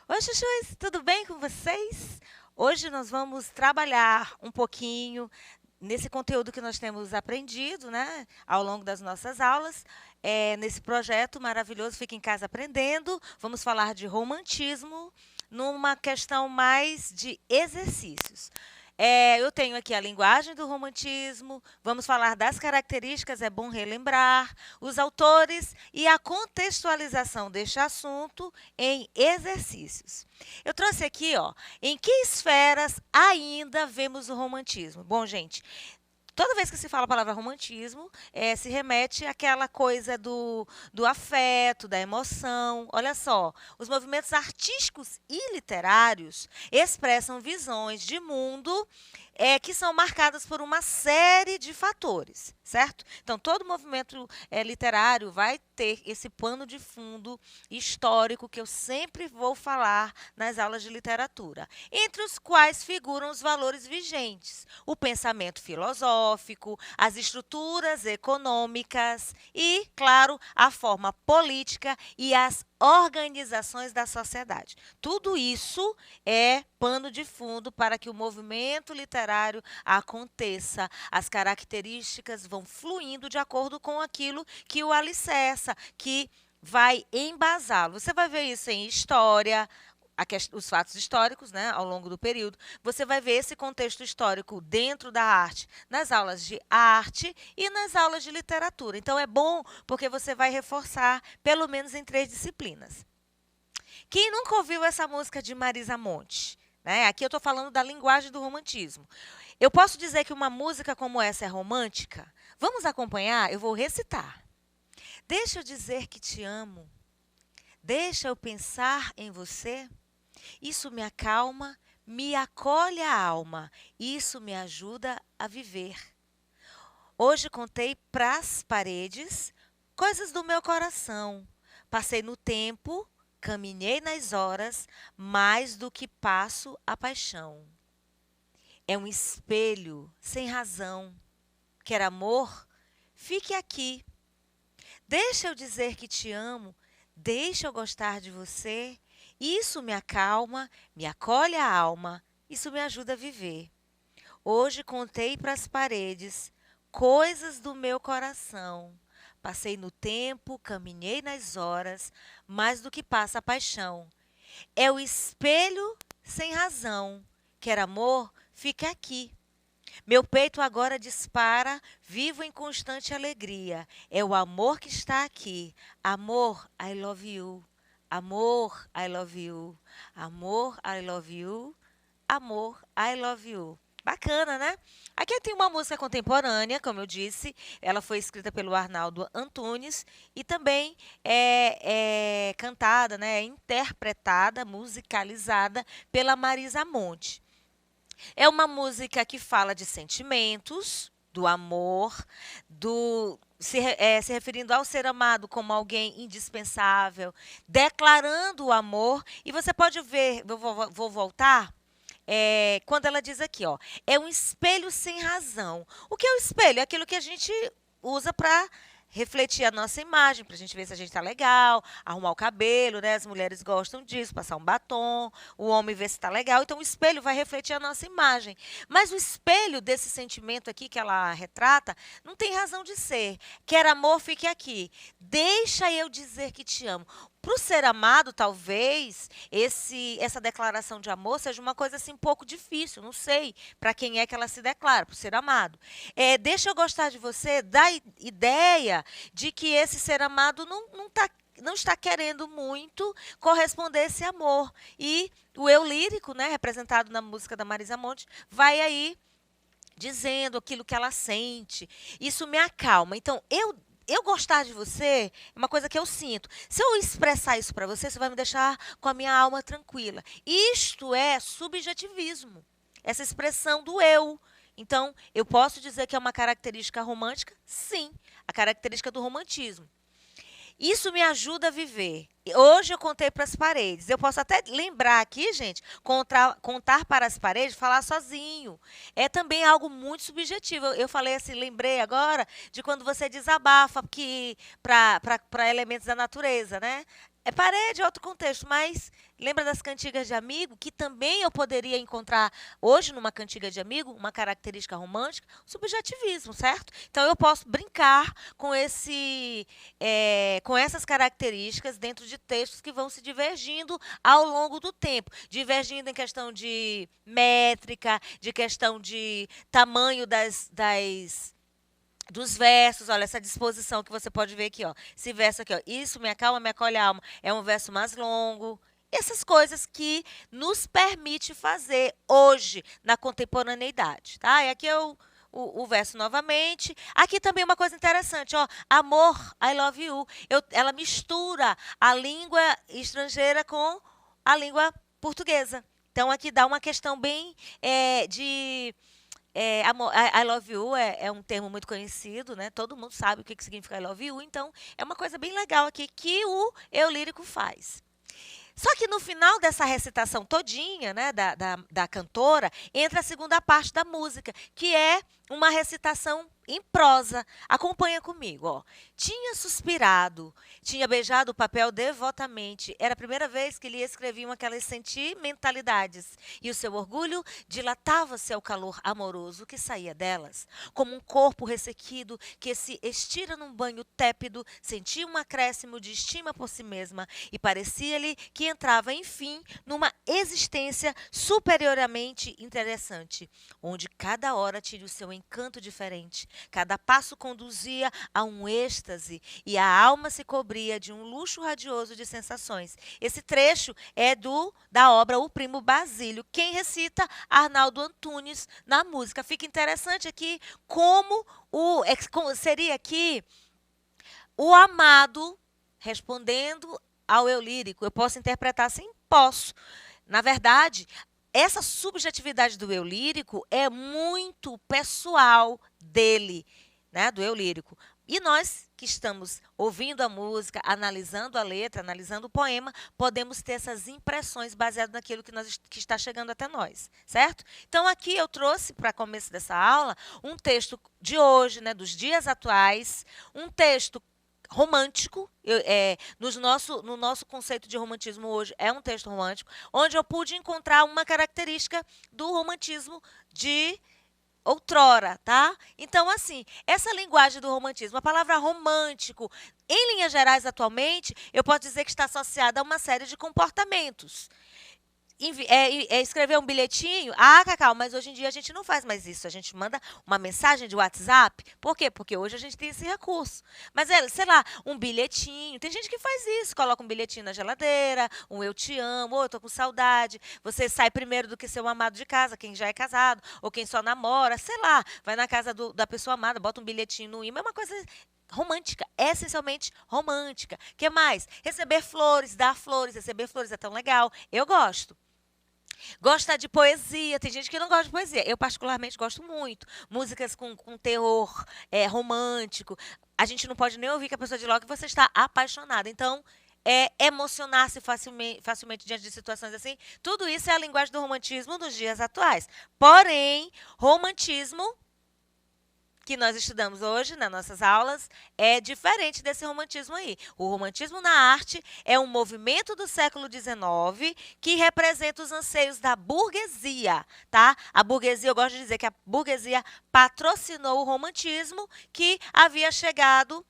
Oi, chuchus, tudo bem com vocês? Hoje nós vamos trabalhar um pouquinho nesse conteúdo que nós temos aprendido, né, ao longo das nossas aulas, nesse projeto maravilhoso Fica em Casa Aprendendo. Vamos falar de romantismo numa questão mais de exercícios. Eu tenho aqui a linguagem do romantismo, vamos falar das características, é bom relembrar, os autores e a contextualização deste assunto em exercícios. Eu trouxe aqui, ó, em que esferas ainda vemos o romantismo? Bom, gente, toda vez que se fala a palavra romantismo, se remete àquela coisa do afeto, da emoção. Olha só, os movimentos artísticos e literários expressam visões de mundo que são marcadas por uma série de fatores, certo? Então, todo movimento literário vai ter esse pano de fundo histórico que eu sempre vou falar nas aulas de literatura, entre os quais figuram os valores vigentes, o pensamento filosófico, as estruturas econômicas e, claro, a forma política e as organizações da sociedade. Tudo isso é pano de fundo para que o movimento literário aconteça. As características vão fluindo de acordo com aquilo que o alicerça, que vai embasá-lo. Você vai ver isso em história, os fatos históricos, né, ao longo do período. Você vai ver esse contexto histórico dentro da arte, nas aulas de arte e nas aulas de literatura. Então, é bom porque você vai reforçar pelo menos em 3 disciplinas. Quem nunca ouviu essa música de Marisa Monte? Né? Aqui eu estou falando da linguagem do romantismo. Eu posso dizer que uma música como essa é romântica? Vamos acompanhar? Eu vou recitar. Deixa eu dizer que te amo. Deixa eu pensar em você. Isso me acalma, me acolhe a alma. Isso me ajuda a viver. Hoje contei pras paredes coisas do meu coração. Passei no tempo, caminhei nas horas, mais do que passo a paixão. É um espelho sem razão. Quer amor? Fique aqui. Deixa eu dizer que te amo. Deixa eu gostar de você. Isso me acalma, me acolhe a alma. Isso me ajuda a viver. Hoje contei para as paredes coisas do meu coração. Passei no tempo, caminhei nas horas, mais do que passa a paixão. É o espelho sem razão. Quer amor? Fica aqui. Meu peito agora dispara, vivo em constante alegria. É o amor que está aqui. Amor, I love you. Amor, I love you. Amor, I love you. Amor, I love you. Bacana, né? Aqui tem uma música contemporânea, como eu disse. Ela foi escrita pelo Arnaldo Antunes e também é cantada, né? É interpretada, musicalizada pela Marisa Monte. É uma música que fala de sentimentos, do amor, se referindo ao ser amado como alguém indispensável, declarando o amor. E você pode ver, vou voltar, quando ela diz aqui, ó, é um espelho sem razão. O que é o espelho? É aquilo que a gente usa para refletir a nossa imagem, para a gente ver se a gente está legal, arrumar o cabelo, né? As mulheres gostam disso, passar um batom, o homem vê se está legal. Então, o espelho vai refletir a nossa imagem. Mas o espelho desse sentimento aqui que ela retrata não tem razão de ser. Quer amor, fique aqui. Deixa eu dizer que te amo. Para o ser amado, talvez, essa declaração de amor seja uma coisa assim um pouco difícil, não sei para quem é que ela se declara, para o ser amado. Deixa eu gostar de você, dá ideia de que esse ser amado não está querendo muito corresponder a esse amor. E o eu lírico, né, representado na música da Marisa Monte, vai aí dizendo aquilo que ela sente. Isso me acalma. Então, eu gostar de você é uma coisa que eu sinto. Se eu expressar isso para você, você vai me deixar com a minha alma tranquila. Isto é subjetivismo, essa expressão do eu. Então, eu posso dizer que é uma característica romântica? Sim, a característica do romantismo. Isso me ajuda a viver. Hoje eu contei para as paredes. Eu posso até lembrar aqui, gente, contar para as paredes, falar sozinho. É também algo muito subjetivo. Eu falei assim, lembrei agora de quando você desabafa que para elementos da natureza, né? É parede, é outro contexto, mas lembra das cantigas de amigo, que também eu poderia encontrar hoje numa cantiga de amigo, uma característica romântica, subjetivismo, certo? Então eu posso brincar com com essas características dentro de textos que vão se divergindo ao longo do tempo, divergindo em questão de métrica, de questão de tamanho dos versos, olha, essa disposição que você pode ver aqui, ó. Esse verso aqui, ó. Isso me acalma, me acolhe a alma. É um verso mais longo. Essas coisas que nos permite fazer hoje, na contemporaneidade, tá? E aqui o verso novamente. Aqui também uma coisa interessante, ó. Amor, I love you. Ela mistura a língua estrangeira com a língua portuguesa. Então, aqui dá uma questão bem de I love you é um termo muito conhecido, né? Todo mundo sabe o que significa I love you, então é uma coisa bem legal aqui que o eu lírico faz. Só que no final dessa recitação todinha, né, da cantora, entra a segunda parte da música, que é uma recitação em prosa. Acompanha comigo, ó. Tinha suspirado, tinha beijado o papel devotamente. Era a primeira vez que lhe escreviam aquelas sentimentalidades. E o seu orgulho dilatava-se ao calor amoroso que saía delas. Como um corpo ressequido que se estira num banho tépido, sentia um acréscimo de estima por si mesma e parecia-lhe que entrava, enfim, numa existência superiormente interessante, onde cada hora tinha o seu encanto diferente. Cada passo conduzia a um êxtase e a alma se cobria de um luxo radioso de sensações. Esse trecho é da obra O Primo Basílio. Quem recita? Arnaldo Antunes na música. Fica interessante aqui seria aqui o amado respondendo ao eu lírico. Eu posso interpretar assim? Posso. Na verdade, essa subjetividade do eu lírico é muito pessoal dele, né, do eu lírico. E nós que estamos ouvindo a música, analisando a letra, analisando o poema, podemos ter essas impressões baseadas naquilo que está chegando até nós, certo? Então, aqui eu trouxe, para começo dessa aula, um texto de hoje, né, dos dias atuais, um texto romântico, no nosso conceito de romantismo hoje, é um texto romântico, onde eu pude encontrar uma característica do romantismo de outrora, tá? Então, assim, essa linguagem do romantismo, a palavra romântico, em linhas gerais, atualmente, eu posso dizer que está associada a uma série de comportamentos. Escrever um bilhetinho. Ah, Cacau, mas hoje em dia a gente não faz mais isso. A gente manda uma mensagem de WhatsApp. Por quê? Porque hoje a gente tem esse recurso. Mas, sei lá, um bilhetinho. Tem gente que faz isso. Coloca um bilhetinho na geladeira, um eu te amo, ou eu tô com saudade. Você sai primeiro do que seu amado de casa, quem já é casado, ou quem só namora, sei lá. Vai na casa da pessoa amada, bota um bilhetinho no imã. É uma coisa romântica, essencialmente romântica. O que mais? Receber flores, dar flores. Receber flores é tão legal. Eu gosto. Gosta de poesia, tem gente que não gosta de poesia. Eu, particularmente, gosto muito. Músicas com terror romântico. A gente não pode nem ouvir que a pessoa diz logo que você está apaixonada. Então, emocionar-se facilmente diante de situações assim. Tudo isso é a linguagem do romantismo nos dias atuais. Porém, romantismo que nós estudamos hoje nas nossas aulas é diferente desse romantismo aí. O romantismo na arte é um movimento do século XIX que representa os anseios da burguesia, tá? A burguesia, eu gosto de dizer que a burguesia patrocinou o romantismo que havia chegado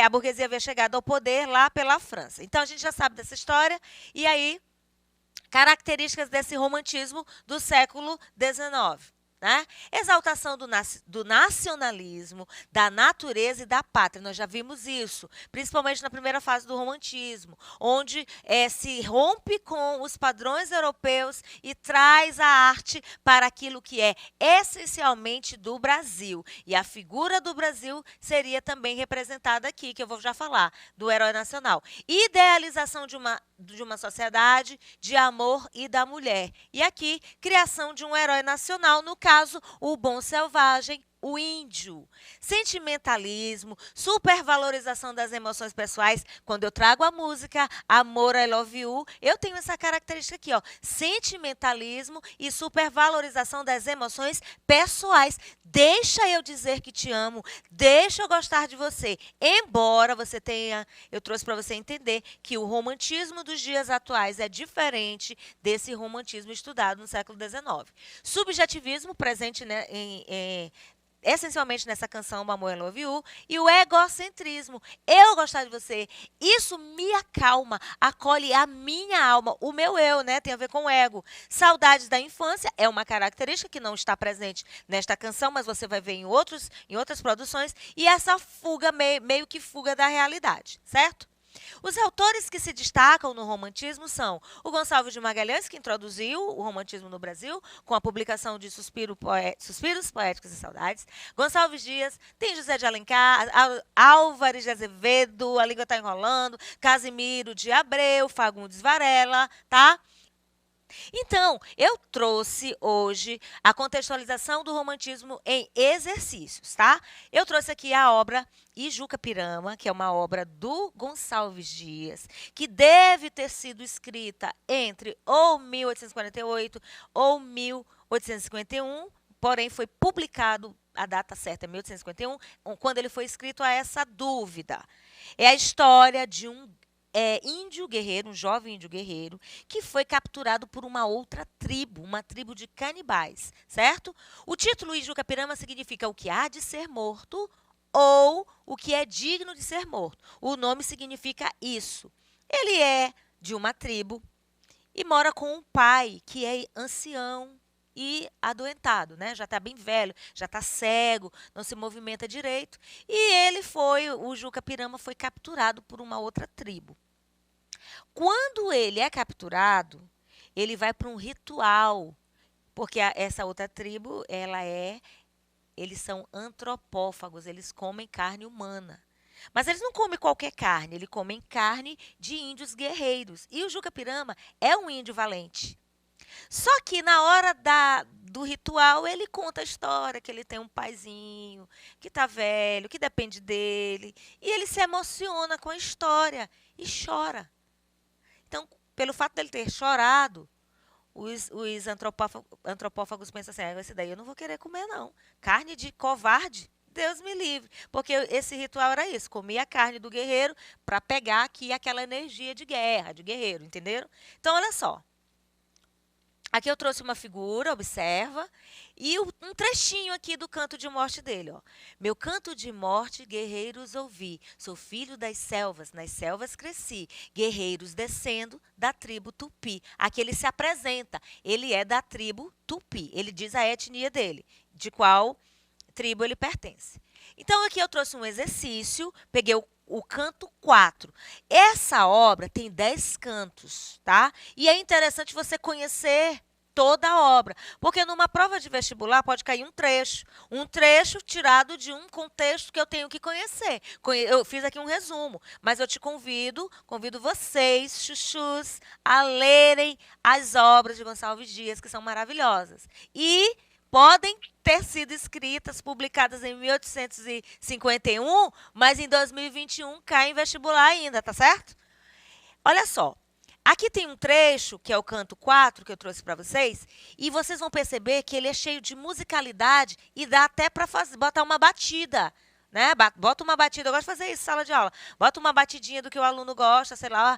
a burguesia havia chegado ao poder lá pela França. Então, a gente já sabe dessa história. E aí, características desse romantismo do século XIX. Né? Exaltação do nacionalismo, da natureza e da pátria. Nós já vimos isso, principalmente na primeira fase do romantismo, onde se rompe com os padrões europeus e traz a arte para aquilo que é essencialmente do Brasil. E a figura do Brasil seria também representada aqui, que eu vou já falar, do herói nacional. Idealização de uma sociedade, de amor e da mulher. E aqui, criação de um herói nacional, no caso, o Bom Selvagem, o índio. Sentimentalismo, supervalorização das emoções pessoais. Quando eu trago a música Amor, I Love You, eu tenho essa característica aqui, ó. Sentimentalismo e supervalorização das emoções pessoais. Deixa eu dizer que te amo, deixa eu gostar de você. Embora você tenha, eu trouxe para você entender que o romantismo dos dias atuais é diferente desse romantismo estudado no século XIX. Subjetivismo presente, né, essencialmente nessa canção Amor, I Love You, e o egocentrismo. Eu gostar de você, isso me acalma, acolhe a minha alma, o meu eu, né? Tem a ver com o ego. Saudades da infância é uma característica que não está presente nesta canção, mas você vai ver em outras produções, e essa fuga, meio que fuga da realidade, certo? Os autores que se destacam no romantismo são o Gonçalves de Magalhães, que introduziu o romantismo no Brasil, com a publicação de Suspiros Poéticos e Saudades. Gonçalves Dias, tem José de Alencar, Álvares de Azevedo, A Língua Está Enrolando, Casimiro de Abreu, Fagundes Varela, tá? Então, eu trouxe hoje a contextualização do romantismo em exercícios, tá? Eu trouxe aqui a obra Ijuca-Pirama, que é uma obra do Gonçalves Dias, que deve ter sido escrita entre ou 1848 ou 1851, porém foi publicado, a data certa é 1851, quando ele foi escrito, há essa dúvida. É a história de um índio guerreiro, um jovem índio guerreiro, que foi capturado por uma outra tribo, uma tribo de canibais, certo? O título Ijuca-Pirama significa o que há de ser morto ou o que é digno de ser morto. O nome significa isso. Ele é de uma tribo e mora com um pai que é ancião e adoentado, né? Já está bem velho, já está cego, não se movimenta direito. E o Juca-Pirama foi capturado por uma outra tribo. Quando ele é capturado, ele vai para um ritual, porque essa outra tribo, eles são antropófagos, eles comem carne humana. Mas eles não comem qualquer carne, eles comem carne de índios guerreiros. E o Juca-Pirama é um índio valente. Só que na hora do ritual, ele conta a história, que ele tem um paizinho, que está velho, que depende dele. E ele se emociona com a história e chora. Então, pelo fato dele ter chorado, os antropófagos pensam assim, esse daí eu não vou querer comer, não. Carne de covarde, Deus me livre. Porque esse ritual era isso, comia a carne do guerreiro para pegar aqui aquela energia de guerra, de guerreiro, entenderam? Então, olha só. Aqui eu trouxe uma figura, observa, e um trechinho aqui do canto de morte dele. Ó. Meu canto de morte, guerreiros ouvi. Sou filho das selvas, nas selvas cresci. Guerreiros descendo da tribo Tupi. Aqui ele se apresenta. Ele é da tribo Tupi. Ele diz a etnia dele, de qual tribo ele pertence. Então, aqui eu trouxe um exercício, peguei o canto 4. Essa obra tem 10 cantos, tá? E é interessante você conhecer toda a obra, porque numa prova de vestibular pode cair um trecho tirado de um contexto que eu tenho que conhecer. Eu fiz aqui um resumo, mas eu te convido vocês, chuchus, a lerem as obras de Gonçalves Dias, que são maravilhosas. E podem ter sido escritas, publicadas em 1851, mas em 2021 cai em vestibular ainda, tá certo? Olha só, aqui tem um trecho, que é o canto 4, que eu trouxe para vocês, e vocês vão perceber que ele é cheio de musicalidade e dá até para botar uma batida. Né? Bota uma batida, eu gosto de fazer isso, sala de aula. Bota uma batidinha do que o aluno gosta, sei lá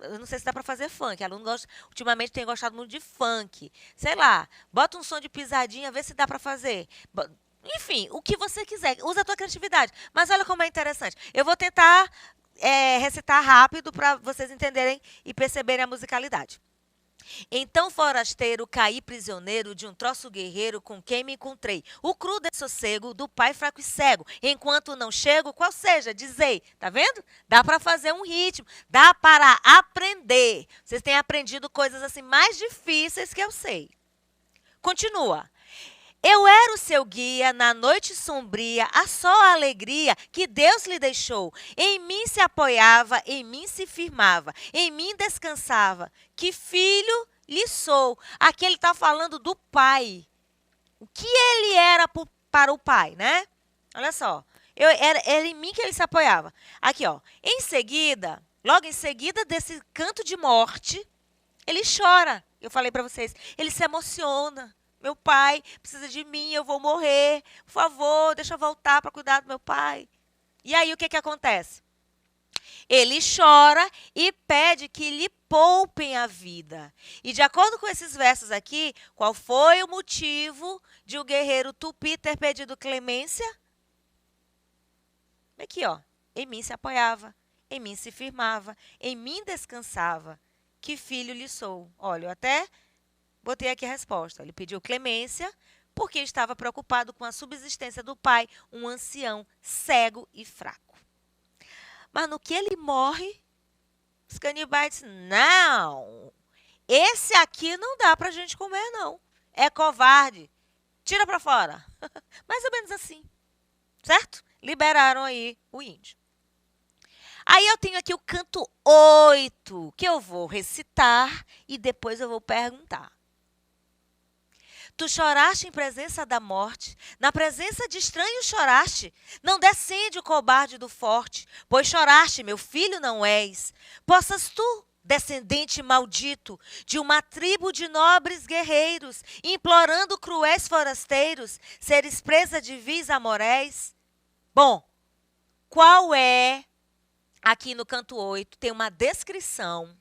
eu não sei se dá para fazer funk. O aluno ultimamente tem gostado muito de funk. Sei lá, bota um som de pisadinha, vê se dá para fazer. Enfim, o que você quiser, usa a tua criatividade. Mas olha como é interessante. Eu vou tentar recitar rápido para vocês entenderem e perceberem a musicalidade. Então, forasteiro, caí prisioneiro de um troço guerreiro com quem me encontrei. O cru dessossego do pai fraco e cego. Enquanto não chego, qual seja, dizei. Tá vendo? Dá para fazer um ritmo, dá para aprender. Vocês têm aprendido coisas assim mais difíceis que eu sei. Continua. Eu era o seu guia na noite sombria, a só alegria que Deus lhe deixou. Em mim se apoiava, em mim se firmava, em mim descansava. Que filho lhe sou. Aqui ele está falando do pai. O que ele era para o para o pai, né? Olha só. Era em mim que ele se apoiava. Aqui, ó. Em seguida, logo em seguida desse canto de morte, ele chora. Eu falei para vocês, ele se emociona. Meu pai precisa de mim, eu vou morrer. Por favor, deixa eu voltar para cuidar do meu pai. E aí o que acontece? Ele chora e pede que lhe poupem a vida. E de acordo com esses versos aqui, qual foi o motivo de o guerreiro Tupi ter pedido clemência? Aqui, ó. Em mim se apoiava, em mim se firmava, em mim descansava. Que filho lhe sou? Olha, eu até botei aqui a resposta. Ele pediu clemência porque estava preocupado com a subsistência do pai, um ancião cego e fraco. Mas no que ele morre, os canibais dizem, não, esse aqui não dá pra gente comer, não. É covarde. Tira pra fora. Mais ou menos assim. Certo? Liberaram aí o índio. Aí eu tenho aqui o canto 8, que eu vou recitar e depois eu vou perguntar. Tu choraste em presença da morte, na presença de estranhos choraste. Não descende o cobarde do forte, pois choraste, meu filho não és. Possas tu, descendente maldito, de uma tribo de nobres guerreiros, implorando cruéis forasteiros, seres presa de vis amoréis? Bom, qual é, aqui no canto 8, tem uma descrição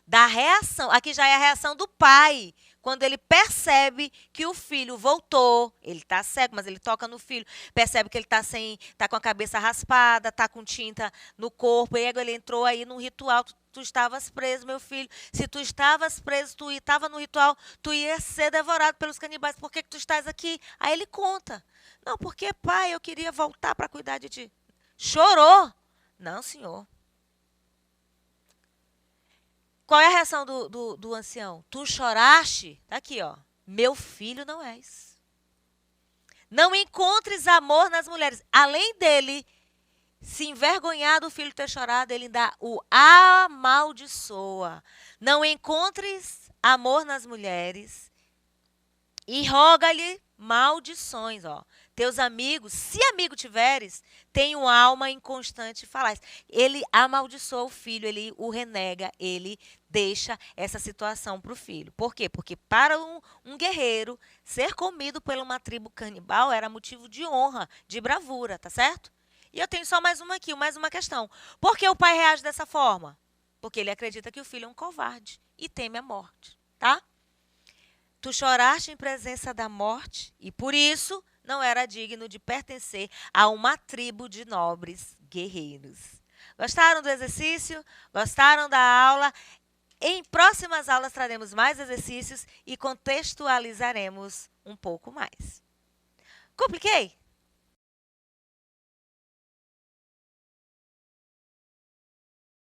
da reação, aqui já é a reação do pai, quando ele percebe que o filho voltou, ele está cego, mas ele toca no filho, percebe que ele está com a cabeça raspada, está com tinta no corpo, e ele entrou aí num ritual, tu estavas preso, meu filho, se tu estavas preso, tu estava no ritual, tu ia ser devorado pelos canibais, por que tu estás aqui? Aí ele conta, não, porque pai, eu queria voltar para cuidar de ti. Chorou? Não, senhor. Qual é a reação do ancião? Tu choraste? Tá aqui, ó. Meu filho não és. Não encontres amor nas mulheres. Além dele se envergonhar do filho ter chorado, ele ainda o amaldiçoa. Não encontres amor nas mulheres e roga-lhe maldições, ó. Teus amigos, se amigo tiveres, tenham alma inconstante falais. Ele amaldiçoa o filho, ele o renega, ele deixa essa situação para o filho. Por quê? Porque para um guerreiro, ser comido por uma tribo canibal era motivo de honra, de bravura, tá certo? E eu tenho só mais uma aqui, mais uma questão. Por que o pai reage dessa forma? Porque ele acredita que o filho é um covarde e teme a morte, tá? Tu choraste em presença da morte e por isso não era digno de pertencer a uma tribo de nobres guerreiros. Gostaram do exercício? Gostaram da aula? Em próximas aulas traremos mais exercícios e contextualizaremos um pouco mais. Compliquei?